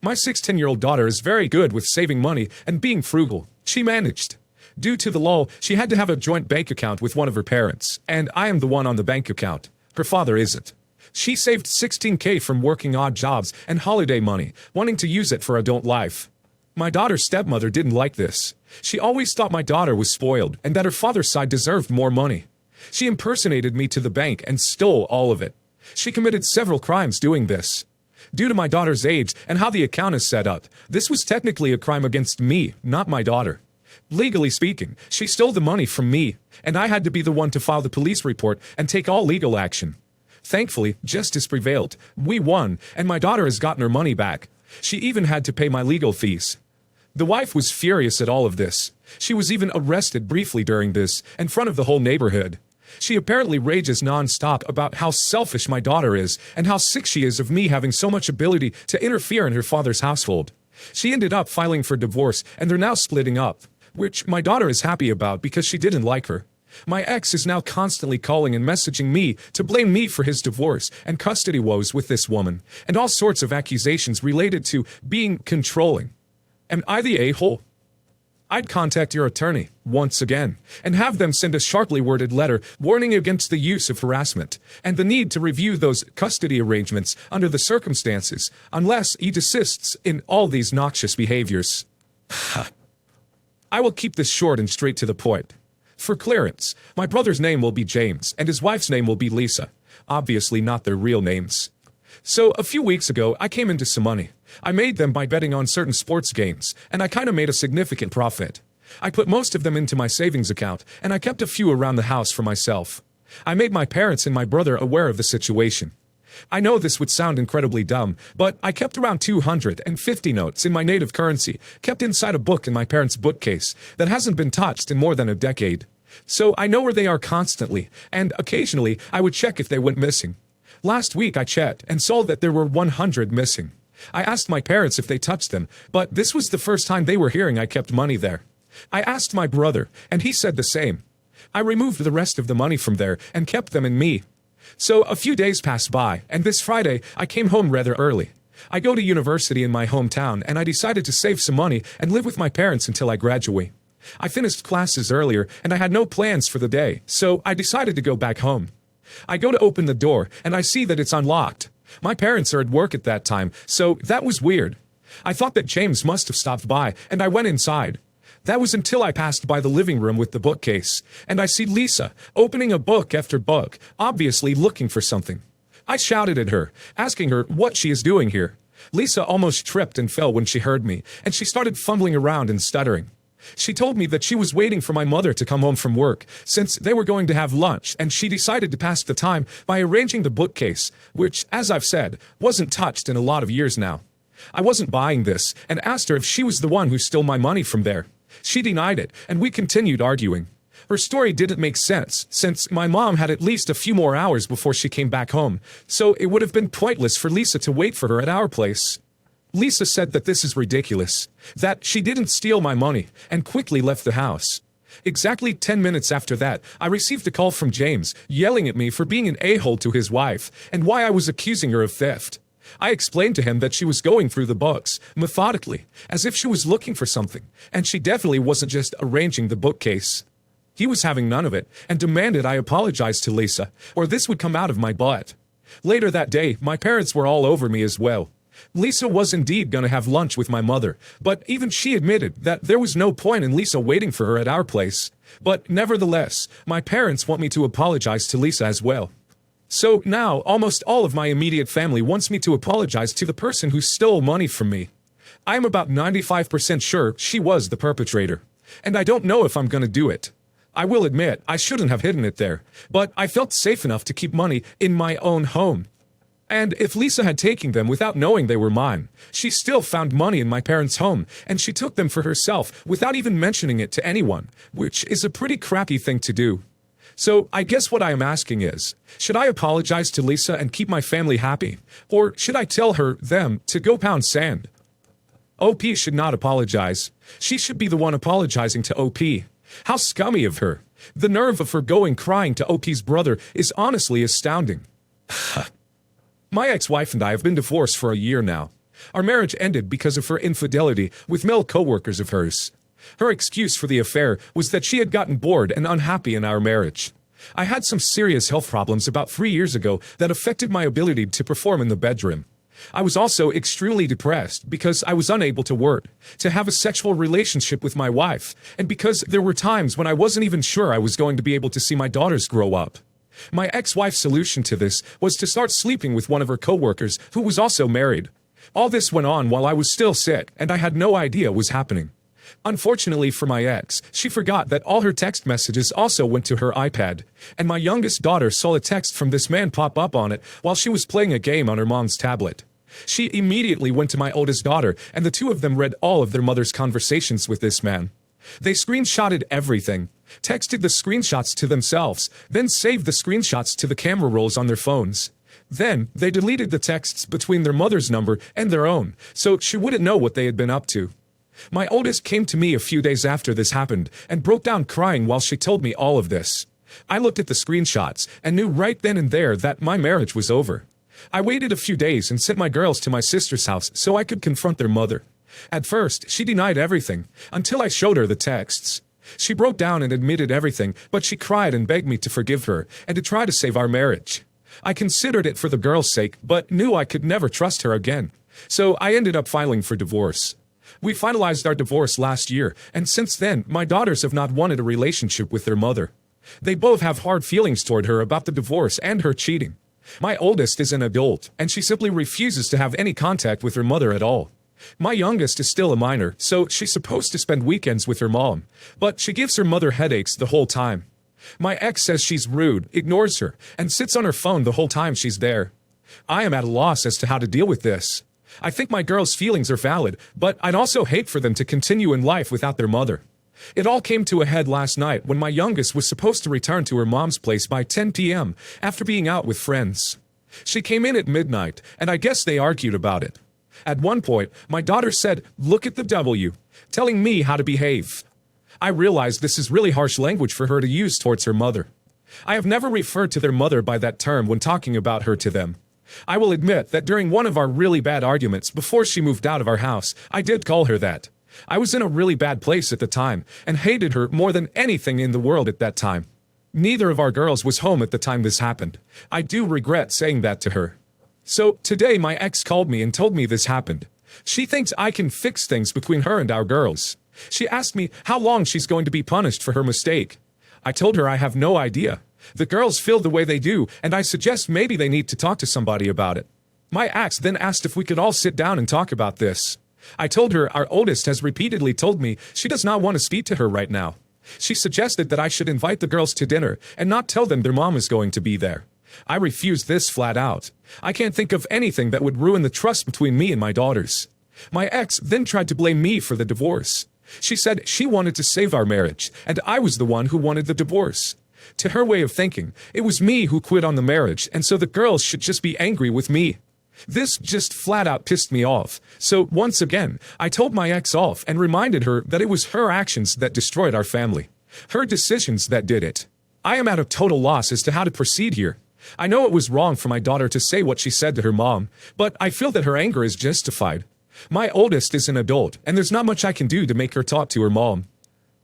My 16-year-old daughter is very good with saving money and being frugal. She managed. Due to the law, she had to have a joint bank account with one of her parents, and I am the one on the bank account. Her father isn't. She saved $16K from working odd jobs and holiday money, wanting to use it for adult life. My daughter's stepmother didn't like this. She always thought my daughter was spoiled and that her father's side deserved more money. She impersonated me to the bank and stole all of it. She committed several crimes doing this. Due to my daughter's age and how the account is set up, this was technically a crime against me, not my daughter. Legally speaking, she stole the money from me, and I had to be the one to file the police report and take all legal action. Thankfully, justice prevailed. We won, and my daughter has gotten her money back. She even had to pay my legal fees. The wife was furious at all of this. She was even arrested briefly during this, in front of the whole neighborhood. She apparently rages non-stop about how selfish my daughter is and how sick she is of me having so much ability to interfere in her father's household. She ended up filing for divorce, and they're now splitting up, which my daughter is happy about because she didn't like her. My ex is now constantly calling and messaging me to blame me for his divorce and custody woes with this woman, and all sorts of accusations related to being controlling. Am I the a-hole? I'd contact your attorney, once again, and have them send a sharply worded letter warning against the use of harassment, and the need to review those custody arrangements under the circumstances, unless he desists in all these noxious behaviors. I will keep this short and straight to the point. For clearance, my brother's name will be James, and his wife's name will be Lisa. Obviously not their real names. So, a few weeks ago, I came into some money. I made them by betting on certain sports games, and I kinda made a significant profit. I put most of them into my savings account, and I kept a few around the house for myself. I made my parents and my brother aware of the situation. I know this would sound incredibly dumb, but I kept around 250 notes in my native currency, kept inside a book in my parents' bookcase that hasn't been touched in more than a decade. So I know where they are constantly, and occasionally I would check if they went missing. Last week I checked and saw that there were 100 missing. I asked my parents if they touched them, but this was the first time they were hearing I kept money there. I asked my brother, and he said the same. I removed the rest of the money from there and kept them in me. So a few days passed by, and this Friday I came home rather early. I go to university in my hometown, and I decided to save some money and live with my parents until I graduate. I finished classes earlier, and I had no plans for the day, so I decided to go back home. I go to open the door, and I see that it's unlocked. My parents are at work at that time, so that was weird. I thought that James must have stopped by, and I went inside. That was until I passed by the living room with the bookcase, and I see Lisa opening a book after book, obviously looking for something. I shouted at her, asking her what she is doing here. Lisa almost tripped and fell when she heard me, and she started fumbling around and stuttering. She told me that she was waiting for my mother to come home from work, since they were going to have lunch, and she decided to pass the time by arranging the bookcase, which, as I've said, wasn't touched in a lot of years now. I wasn't buying this, and asked her if she was the one who stole my money from there. She denied it, and we continued arguing. Her story didn't make sense, since my mom had at least a few more hours before she came back home, so it would have been pointless for Lisa to wait for her at our place. Lisa said that this is ridiculous, that she didn't steal my money, and quickly left the house. Exactly 10 minutes after that, I received a call from James, yelling at me for being an a-hole to his wife, and why I was accusing her of theft. I explained to him that she was going through the books, methodically, as if she was looking for something, and she definitely wasn't just arranging the bookcase. He was having none of it, and demanded I apologize to Lisa, or this would come out of my butt. Later that day, my parents were all over me as well. Lisa was indeed going to have lunch with my mother, but even she admitted that there was no point in Lisa waiting for her at our place. But nevertheless, my parents want me to apologize to Lisa as well. So now, almost all of my immediate family wants me to apologize to the person who stole money from me. I am about 95% sure she was the perpetrator, and I don't know if I'm going to do it. I will admit, I shouldn't have hidden it there, but I felt safe enough to keep money in my own home. And if Lisa had taken them without knowing they were mine, she still found money in my parents' home, and she took them for herself without even mentioning it to anyone, which is a pretty crappy thing to do. So I guess what I am asking is, should I apologize to Lisa and keep my family happy? Or should I tell them to go pound sand? OP should not apologize. She should be the one apologizing to OP. How scummy of her. The nerve of her going crying to OP's brother is honestly astounding. My ex-wife and I have been divorced for a year now. Our marriage ended because of her infidelity with male coworkers of hers. Her excuse for the affair was that she had gotten bored and unhappy in our marriage. I had some serious health problems about 3 years ago that affected my ability to perform in the bedroom. I was also extremely depressed because I was unable to work, to have a sexual relationship with my wife, and because there were times when I wasn't even sure I was going to be able to see my daughters grow up. My ex-wife's solution to this was to start sleeping with one of her coworkers who was also married. All this went on while I was still sick, and I had no idea what was happening. Unfortunately for my ex, she forgot that all her text messages also went to her iPad, and my youngest daughter saw a text from this man pop up on it while she was playing a game on her mom's tablet. She immediately went to my oldest daughter, and the two of them read all of their mother's conversations with this man. They screenshotted everything, texted the screenshots to themselves, then saved the screenshots to the camera rolls on their phones. Then, they deleted the texts between their mother's number and their own, so she wouldn't know what they had been up to. My oldest came to me a few days after this happened and broke down crying while she told me all of this. I looked at the screenshots and knew right then and there that my marriage was over. I waited a few days and sent my girls to my sister's house so I could confront their mother. At first, she denied everything, until I showed her the texts. She broke down and admitted everything, but she cried and begged me to forgive her and to try to save our marriage. I considered it for the girls' sake, but knew I could never trust her again. So I ended up filing for divorce. We finalized our divorce last year, and since then, my daughters have not wanted a relationship with their mother. They both have hard feelings toward her about the divorce and her cheating. My oldest is an adult, and she simply refuses to have any contact with her mother at all. My youngest is still a minor, so she's supposed to spend weekends with her mom, but she gives her mother headaches the whole time. My ex says she's rude, ignores her, and sits on her phone the whole time she's there. I am at a loss as to how to deal with this. I think my girls' feelings are valid, but I'd also hate for them to continue in life without their mother. It all came to a head last night when my youngest was supposed to return to her mom's place by 10 p.m. after being out with friends. She came in at midnight, and I guess they argued about it. At one point, my daughter said, "Look at the W," telling me how to behave. I realized this is really harsh language for her to use towards her mother. I have never referred to their mother by that term when talking about her to them. I will admit that during one of our really bad arguments before she moved out of our house, I did call her that. I was in a really bad place at the time and hated her more than anything in the world at that time. Neither of our girls was home at the time this happened. I do regret saying that to her. So today my ex called me and told me this happened. She thinks I can fix things between her and our girls. She asked me how long she's going to be punished for her mistake. I told her I have no idea. The girls feel the way they do, and I suggest maybe they need to talk to somebody about it. My ex then asked if we could all sit down and talk about this. I told her our oldest has repeatedly told me she does not want to speak to her right now. She suggested that I should invite the girls to dinner and not tell them their mom is going to be there. I refused this flat out. I can't think of anything that would ruin the trust between me and my daughters. My ex then tried to blame me for the divorce. She said she wanted to save our marriage, and I was the one who wanted the divorce. To her way of thinking, it was me who quit on the marriage, and so the girls should just be angry with me. This just flat out pissed me off. So once again, I told my ex off and reminded her that it was her actions that destroyed our family. Her decisions that did it. I am at a total loss as to how to proceed here. I know it was wrong for my daughter to say what she said to her mom, but I feel that her anger is justified. My oldest is an adult, and there's not much I can do to make her talk to her mom.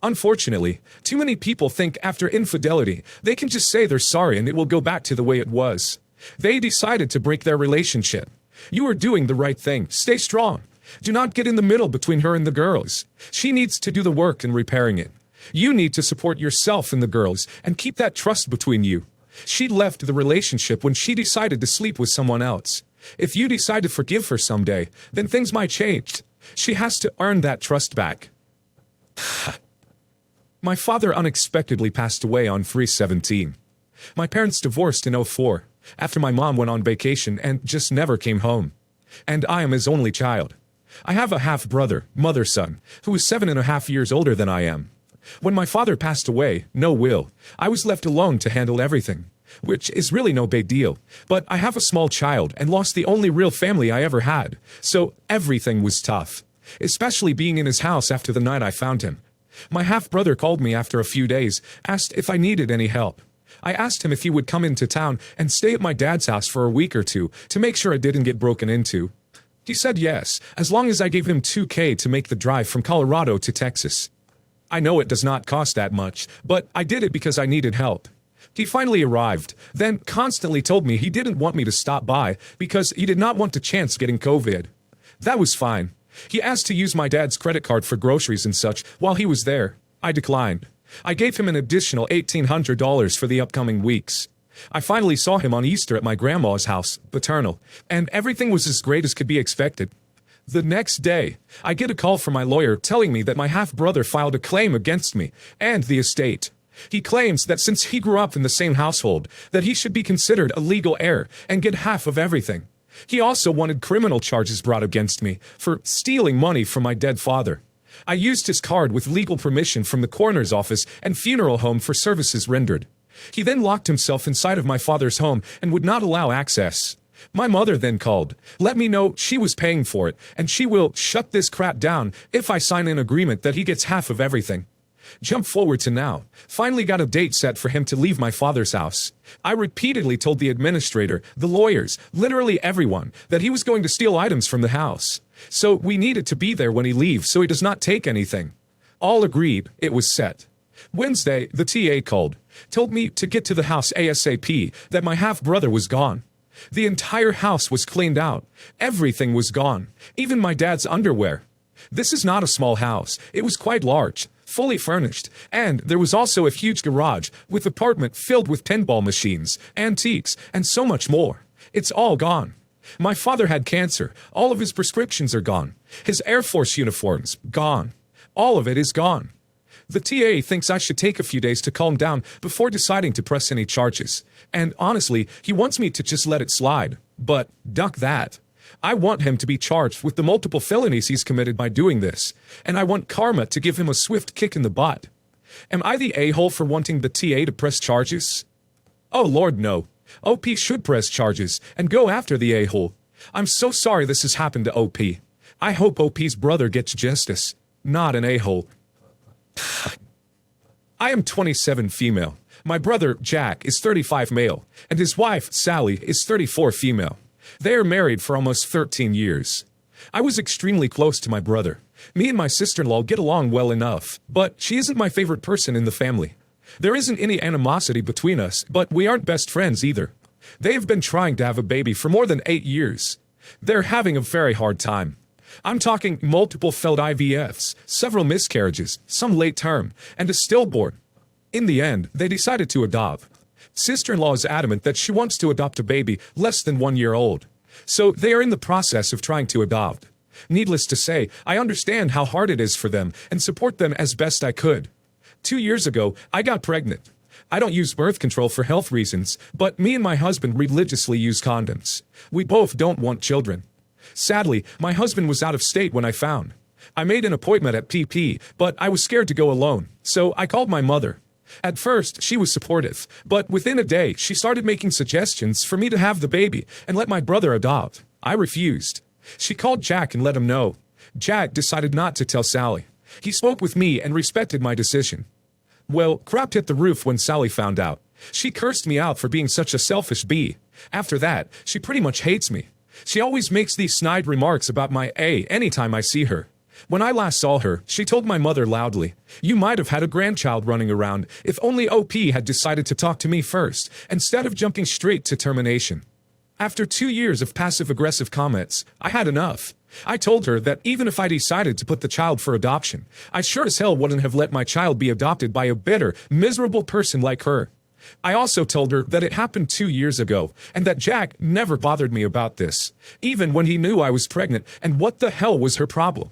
Unfortunately, too many people think after infidelity, they can just say they're sorry and it will go back to the way it was. They decided to break their relationship. You are doing the right thing. Stay strong. Do not get in the middle between her and the girls. She needs to do the work in repairing it. You need to support yourself and the girls and keep that trust between you. She left the relationship when she decided to sleep with someone else. If you decide to forgive her someday, then things might change. She has to earn that trust back. My father unexpectedly passed away on 3/17. My parents divorced in '04, after my mom went on vacation and just never came home. And I am his only child. I have a half-brother, mother's son, who is 7.5 years older than I am. When my father passed away, no will, I was left alone to handle everything, which is really no big deal. But I have a small child and lost the only real family I ever had, so everything was tough, especially being in his house after the night I found him. My half-brother called me after a few days, asked if I needed any help. I asked him if he would come into town and stay at my dad's house for a week or two to make sure it didn't get broken into. He said yes, as long as I gave him $2K to make the drive from Colorado to Texas. I know it does not cost that much, but I did it because I needed help. He finally arrived, then constantly told me he didn't want me to stop by because he did not want to chance getting COVID. That was fine. He asked to use my dad's credit card for groceries and such while he was there. I declined. I gave him an additional $1,800 for the upcoming weeks. I finally saw him on Easter at my grandma's house, paternal, and everything was as great as could be expected. The next day, I get a call from my lawyer telling me that my half-brother filed a claim against me and the estate. He claims that since he grew up in the same household, that he should be considered a legal heir and get half of everything. He also wanted criminal charges brought against me for stealing money from my dead father. I used his card with legal permission from the coroner's office and funeral home for services rendered. He then locked himself inside of my father's home and would not allow access. My mother then called, let me know she was paying for it, and she will shut this crap down if I sign an agreement that he gets half of everything. Jump forward to now. Finally got a date set for him to leave my father's house. I repeatedly told the administrator, the lawyers, literally everyone, that he was going to steal items from the house. So we needed to be there when he leaves so he does not take anything. All agreed, it was set. Wednesday, the TA called, told me to get to the house ASAP, that my half-brother was gone. The entire house was cleaned out. Everything was gone, even my dad's underwear. This is not a small house. It was quite large, fully furnished, and there was also a huge garage with apartment filled with pinball machines, antiques, and so much more. It's all gone. My father had cancer. All of his prescriptions are gone. His Air Force uniforms, gone. All of it is gone. The TA thinks I should take a few days to calm down before deciding to press any charges. And honestly, he wants me to just let it slide. But duck that. I want him to be charged with the multiple felonies he's committed by doing this. And I want karma to give him a swift kick in the butt. Am I the a-hole for wanting the TA to press charges? Oh Lord, no. OP should press charges and go after the a-hole. I'm so sorry this has happened to OP. I hope OP's brother gets justice, not an a-hole. I am 27 female. My brother, Jack, is 35 male, and his wife, Sally, is 34 female. They are married for almost 13 years. I was extremely close to my brother. Me and my sister-in-law get along well enough, but she isn't my favorite person in the family. There isn't any animosity between us, but we aren't best friends either. They have been trying to have a baby for more than 8 years. They're having a very hard time. I'm talking multiple failed IVFs, several miscarriages, some late term, and a stillborn. In the end, they decided to adopt. Sister-in-law is adamant that she wants to adopt a baby less than 1 year old. So they are in the process of trying to adopt. Needless to say, I understand how hard it is for them and support them as best I could. 2 years ago, I got pregnant. I don't use birth control for health reasons, but me and my husband religiously use condoms. We both don't want children. Sadly, my husband was out of state when I found. I made an appointment at PP, but I was scared to go alone, so I called my mother. At first, she was supportive, but within a day, she started making suggestions for me to have the baby and let my brother adopt. I refused. She called Jack and let him know. Jack decided not to tell Sally. He spoke with me and respected my decision. Well, crap hit the roof when Sally found out. She cursed me out for being such a selfish bee. After that, she pretty much hates me. She always makes these snide remarks about my A anytime I see her. When I last saw her, she told my mother loudly, "You might have had a grandchild running around if only OP had decided to talk to me first, instead of jumping straight to termination." After 2 years of passive-aggressive comments, I had enough. I told her that even if I decided to put the child for adoption, I sure as hell wouldn't have let my child be adopted by a bitter, miserable person like her. I also told her that it happened 2 years ago, and that Jack never bothered me about this, even when he knew I was pregnant, and what the hell was her problem?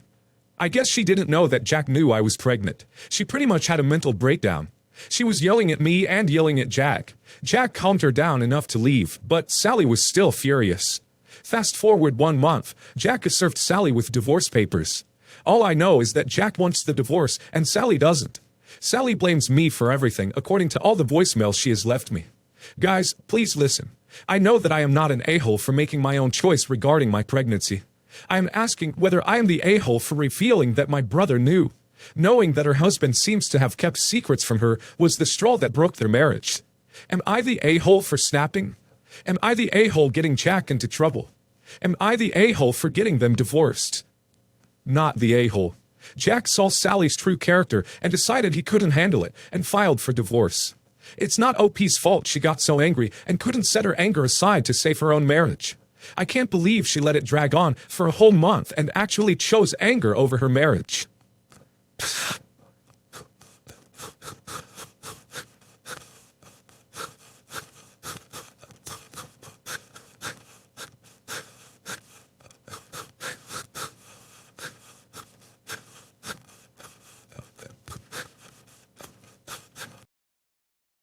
I guess she didn't know that Jack knew I was pregnant. She pretty much had a mental breakdown. She was yelling at me and yelling at Jack. Jack calmed her down enough to leave, but Sally was still furious. Fast forward 1 month, Jack has served Sally with divorce papers. All I know is that Jack wants the divorce and Sally doesn't. Sally blames me for everything, according to all the voicemails she has left me. Guys, please listen. I know that I am not an a-hole for making my own choice regarding my pregnancy. I am asking whether I am the a-hole for revealing that my brother knew. Knowing that her husband seems to have kept secrets from her was the straw that broke their marriage. Am I the a-hole for snapping? Am I the a-hole getting Jack into trouble? Am I the a-hole for getting them divorced? Not the a-hole. Jack saw Sally's true character and decided he couldn't handle it and filed for divorce. It's not OP's fault she got so angry and couldn't set her anger aside to save her own marriage. I can't believe she let it drag on for a whole month and actually chose anger over her marriage.